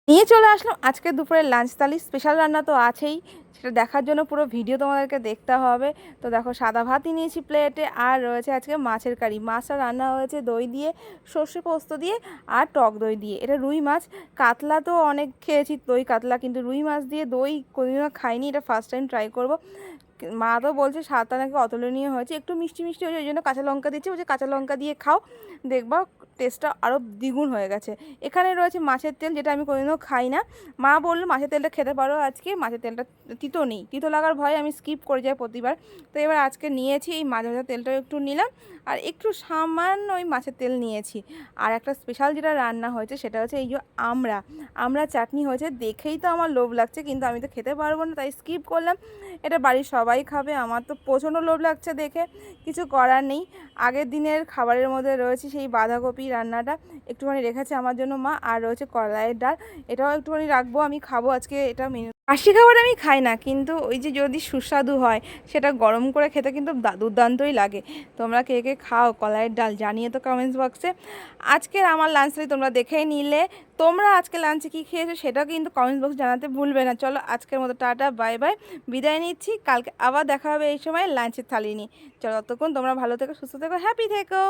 নিয়ে চলে আসলাম আজকে দুপুরের লাঞ্চ থালি। স্পেশাল রান্না তো আছেই, সেটা দেখার জন্য পুরো ভিডিও তোমাদেরকে দেখতে হবে। তো দেখো, সাদা ভাতই নিয়েছি প্লেটে, আর রয়েছে আজকে মাছের কারি। মাছটা রান্না হয়েছে দই দিয়ে, সর্ষে পোস্ত দিয়ে আর টক দই দিয়ে। এটা রুই মাছ। কাতলা তো অনেক খেয়েছি, দই কাতলা, কিন্তু রুই মাছ দিয়ে দই কোনোদিনও খাইনি, এটা ফার্স্ট টাইম ট্রাই করব। মা তো বলছে স্বাদটা নাকি অতুলনীয় হয়েছে, একটু মিষ্টি মিষ্টি হয়েছে, ওই জন্য কাঁচা লঙ্কা দিচ্ছে, বলছে কাঁচা লঙ্কা দিয়ে খাও, দেখবা টেস্টটা আরও দ্বিগুণ হয়ে গেছে। এখানে রয়েছে মাছের তেল, যেটা আমি কোনোদিনও খাই না। মা বললো মাছের তেলটা খেতে পারো আজকে, মাছের তেলটা তিতো নেই, তিতো লাগার ভয়ে আমি স্কিপ করে যাই প্রতিবার। তো এবার আজকে নিয়েছি এই মাছ ভাজা তেলটাও একটু নিলাম, আর একটু সামান্য ওই মাছের তেল নিয়েছি। আর একটা স্পেশাল যেটা রান্না হয়েছে সেটা হচ্ছে এই যে আমড়া আমড়া চাটনি হয়েছে। দেখেই তো আমার লোভ লাগছে, কিন্তু আমি তো খেতে পারবো না, তাই স্কিপ করলাম। এটা বাড়ির সবাই খাবে, আমার তো প্রচণ্ড লোভ লাগছে দেখে, কিছু করার নেই। আগের দিনের খাবারের মধ্যে রয়েছে সেই বাঁধাকপি রান্নাটা, একটুখানি রেখেছে আমার জন্য মা, আর রয়েছে কলাইয়ের ডাল, এটাও একটুখানি রাখবো, আমি খাবো আজকে। এটা মেনু বাসি খাবার আমি খাই না, কিন্তু ওই যে যদি সুস্বাদু হয় সেটা গরম করে খেতে কিন্তু দুর্দান্তই লাগে। তোমরা কে কে খাও কলাইয়ের ডাল জানিয়ে তো কমেন্টস বক্সে। আজকের আমার লাঞ্চটাই তোমরা দেখেই নিলে, তোমরা আজকে লাঞ্চে কী খেয়েছো সেটাও কিন্তু কমেন্টস বক্স জানাতে ভুলবে না। চলো আজকের মতো টাটা বাই বাই, বিদায় নিচ্ছি। কালকে আবার দেখা হবে এই সময় লাঞ্চের থালি নিয়ে। চলো, ততক্ষণ তোমরা ভালো থেকো, সুস্থ থেকো, হ্যাপি থেকো।